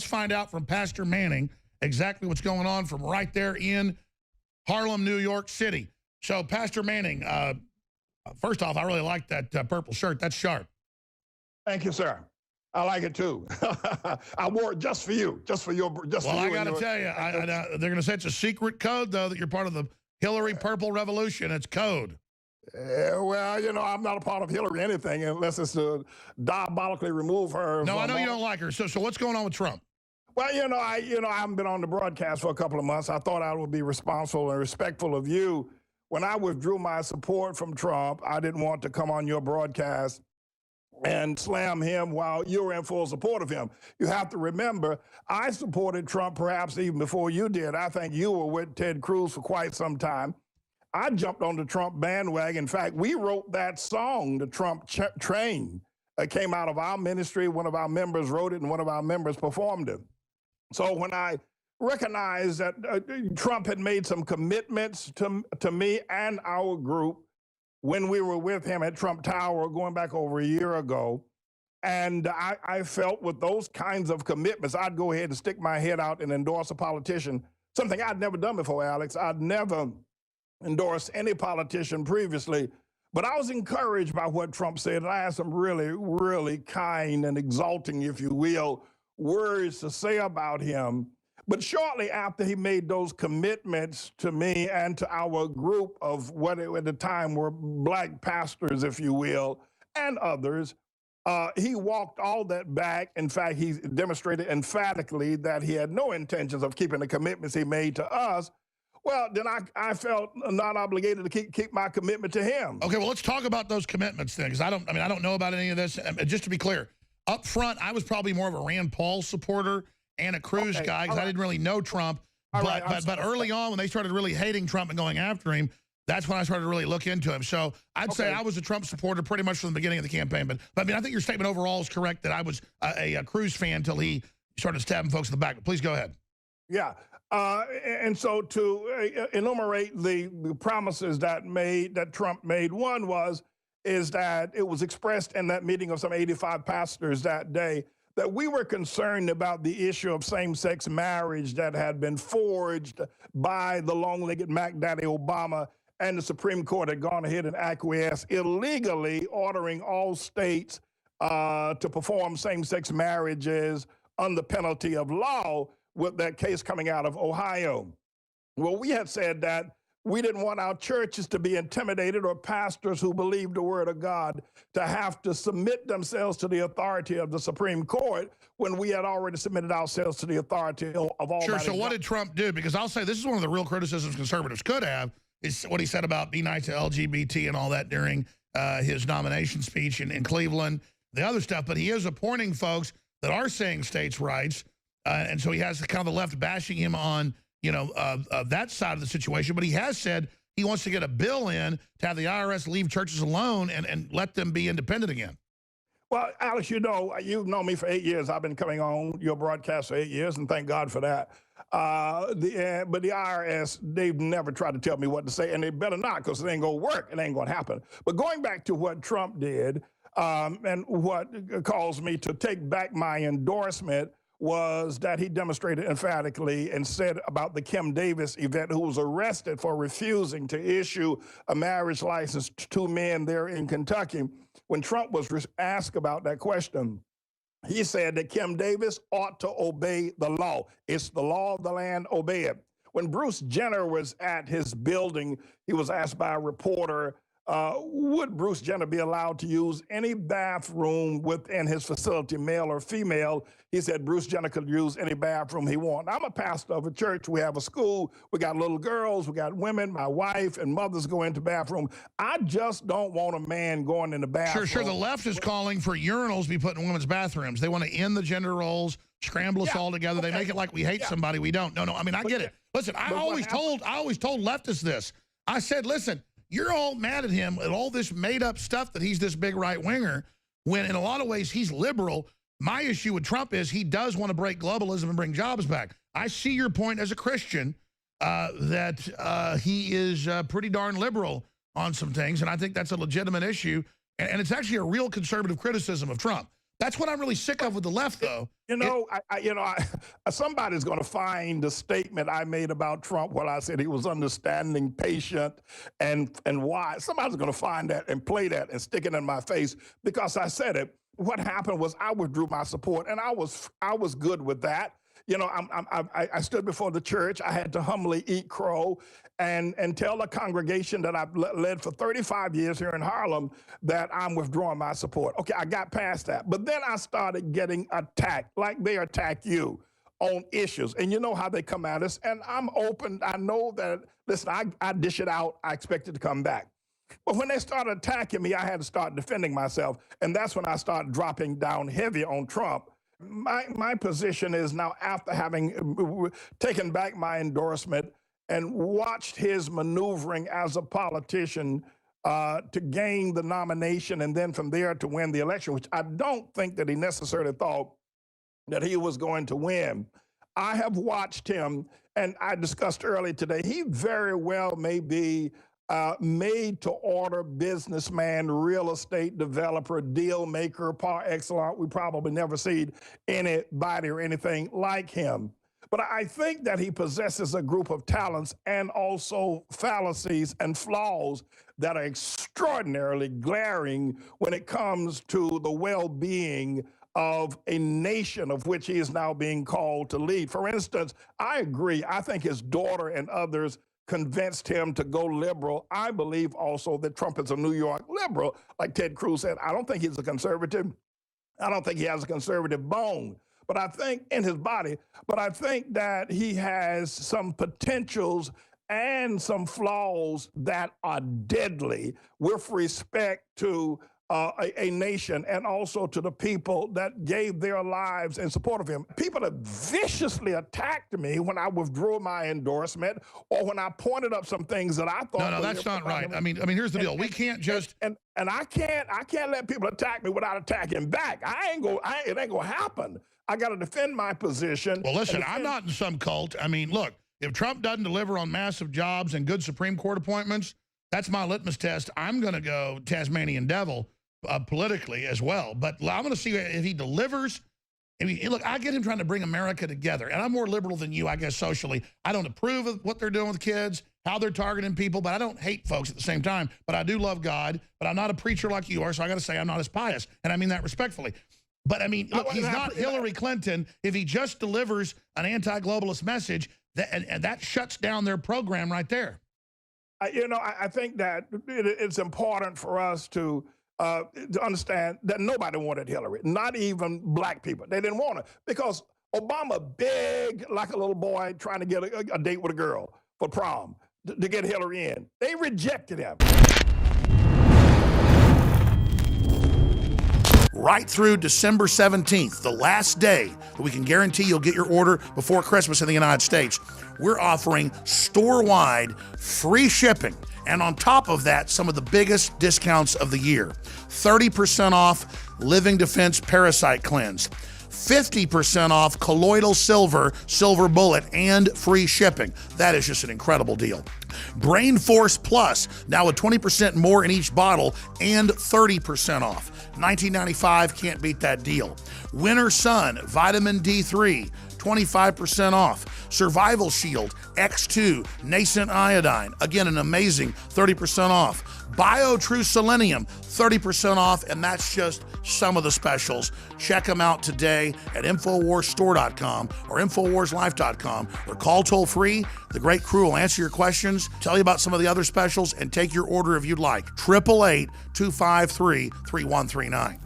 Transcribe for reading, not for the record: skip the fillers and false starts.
find out from Pastor Manning exactly what's going on from right there in Harlem, New York City. So, Pastor Manning, first off, I really like that purple shirt. That's sharp. Thank you, sir. I like it too. I wore it just for you, Well, I got to tell you, they're going to say it's a secret code, though, that you're part of the Hillary Purple Revolution. It's code. Well, you know, I'm not a part of Hillary anything unless it's to diabolically remove her. No, I know you don't like her. So what's going on with Trump? Well, I haven't been on the broadcast for a couple of months. I thought I would be responsible and respectful of you. When I withdrew my support from Trump, I didn't want to come on your broadcast and slam him while you were in full support of him. You have to remember, I supported Trump perhaps even before you did. I think you were with Ted Cruz for quite some time. I jumped on the Trump bandwagon. In fact, we wrote that song, The Trump Train. It came out of our ministry. One of our members wrote it, and one of our members performed it. So when I recognized that Trump had made some commitments to me and our group when we were with him at Trump Tower going back over a year ago, and I felt with those kinds of commitments, I'd go ahead and stick my head out and endorse a politician, something I'd never done before, Alex. I'd never endorsed any politician previously, but I was encouraged by what Trump said, and I had some really, really kind and exalting, if you will, words to say about him. But shortly after he made those commitments to me and to our group of what at the time were black pastors, if you will, and others, he walked all that back. In fact, he demonstrated emphatically that he had no intentions of keeping the commitments he made to us. Well, then I felt not obligated to keep my commitment to him. Okay, well, let's talk about those commitments then, because I don't know about any of this. Just to be clear, up front, I was probably more of a Rand Paul supporter and a Cruz guy, because I didn't really know Trump. But early on, when they started really hating Trump and going after him, that's when I started to really look into him. So I'd say I was a Trump supporter pretty much from the beginning of the campaign. But I mean, I think your statement overall is correct that I was a Cruz fan until he started stabbing folks in the back. But please go ahead. Yeah. And so to enumerate the promises that Trump made, one is that it was expressed in that meeting of some 85 pastors that day that we were concerned about the issue of same-sex marriage that had been forged by the long-legged Mac Daddy Obama, and the Supreme Court had gone ahead and acquiesced, illegally ordering all states to perform same-sex marriages under penalty of law, with that case coming out of Ohio. Well, we had said that we didn't want our churches to be intimidated, or pastors who believed the word of God to have to submit themselves to the authority of the Supreme Court when we had already submitted ourselves to the authority of Almighty God. Sure, so what did Trump do? Because I'll say this is one of the real criticisms conservatives could have, is what he said about be nice to LGBT and all that during his nomination speech in Cleveland, the other stuff. But he is appointing folks that are saying states' rights, and so he has kind of the left bashing him on that side of the situation. But he has said he wants to get a bill in to have the IRS leave churches alone and let them be independent again. Well, Alex, you've known me for 8 years. I've been coming on your broadcast for 8 years, and thank God for that. But the IRS, they've never tried to tell me what to say, and they better not, because it ain't going to work. It ain't going to happen. But going back to what Trump did, and what caused me to take back my endorsement, was that he demonstrated emphatically and said about the Kim Davis event, who was arrested for refusing to issue a marriage license to two men there in Kentucky. When Trump was asked about that question, he said that Kim Davis ought to obey the law. It's the law of the land, obey it. When Bruce Jenner was at his building, he was asked by a reporter, would Bruce Jenner be allowed to use any bathroom within his facility, male or female? He said Bruce Jenner could use any bathroom he wanted. I'm a pastor of a church. We have a school. We got little girls. We got women. My wife and mothers go into bathroom. I just don't want a man going in the bathroom. Sure. The left is calling for urinals to be put in women's bathrooms. They want to end the gender roles, scramble us all together. They make it like we hate somebody we don't. No. I mean, I get it. Listen, I always told leftists this. I said, listen, you're all mad at him at all this made-up stuff that he's this big right-winger, when in a lot of ways he's liberal. My issue with Trump is he does want to break globalism and bring jobs back. I see your point as a Christian that he is pretty darn liberal on some things, and I think that's a legitimate issue, and it's actually a real conservative criticism of Trump. That's what I'm really sick of with the left, though. Somebody's going to find the statement I made about Trump where I said he was understanding, patient, and wise. Somebody's going to find that and play that and stick it in my face because I said it. What happened was I withdrew my support, and I was good with that. I stood before the church. I had to humbly eat crow and tell the congregation that I've led for 35 years here in Harlem that I'm withdrawing my support. Okay, I got past that. But then I started getting attacked like they attack you on issues. And you know how they come at us. And I'm open. I know that, listen, I dish it out. I expect it to come back. But when they started attacking me, I had to start defending myself. And that's when I started dropping down heavy on Trump. My position is now, after having taken back my endorsement and watched his maneuvering as a politician to gain the nomination and then from there to win the election, which I don't think that he necessarily thought that he was going to win. I have watched him, and I discussed earlier today, he very well may be made-to-order businessman, real estate developer, deal maker, par excellence. We probably never seen anybody or anything like him. But I think that he possesses a group of talents and also fallacies and flaws that are extraordinarily glaring when it comes to the well-being of a nation of which he is now being called to lead. For instance, I agree. I think his daughter and others convinced him to go liberal. I believe also that Trump is a New York liberal, like Ted Cruz said. I don't think he's a conservative. I don't think he has a conservative bone, but I think in his body, but I think that he has some potentials and some flaws that are deadly with respect to a nation and also to the people that gave their lives in support of him. People have viciously attacked me when I withdrew my endorsement or when I pointed up some things that I thought. No, that's not right. I mean, here's the deal. We can't just and I can't let people attack me without attacking back. It ain't gonna happen. I got to defend my position. Well, listen, I'm not in some cult. I mean, look, if Trump doesn't deliver on massive jobs and good Supreme Court appointments, that's my litmus test. I'm going to go Tasmanian devil politically as well. But I'm going to see if he delivers. Look, I get him trying to bring America together. And I'm more liberal than you, I guess, socially. I don't approve of what they're doing with kids, how they're targeting people, but I don't hate folks at the same time. But I do love God. But I'm not a preacher like you are, so I got to say I'm not as pious. And I mean that respectfully. But I mean, look, he's not Hillary Clinton. If he just delivers an anti-globalist message, and that shuts down their program right there. I think that it's important for us to understand that nobody wanted Hillary, not even black people. They didn't want her because Obama begged like a little boy trying to get a date with a girl for prom to get Hillary in. They rejected him. Right through December 17th, the last day that we can guarantee you'll get your order before Christmas in the United States, we're offering store-wide free shipping. And on top of that, some of the biggest discounts of the year. 30% off Living Defense Parasite Cleanse. 50% off colloidal silver bullet, and free shipping. That is just an incredible deal. Brain Force Plus, now with 20% more in each bottle and 30% off. $19.95, can't beat that deal. Winter Sun, Vitamin D3, 25% off. Survival Shield, X2, Nascent Iodine, again, an amazing 30% off. BioTrue Selenium, 30% off, and that's just some of the specials. Check them out today at InfoWarsStore.com or InfoWarsLife.com or call toll-free. The great crew will answer your questions, tell you about some of the other specials, and take your order if you'd like. 888-253-3139.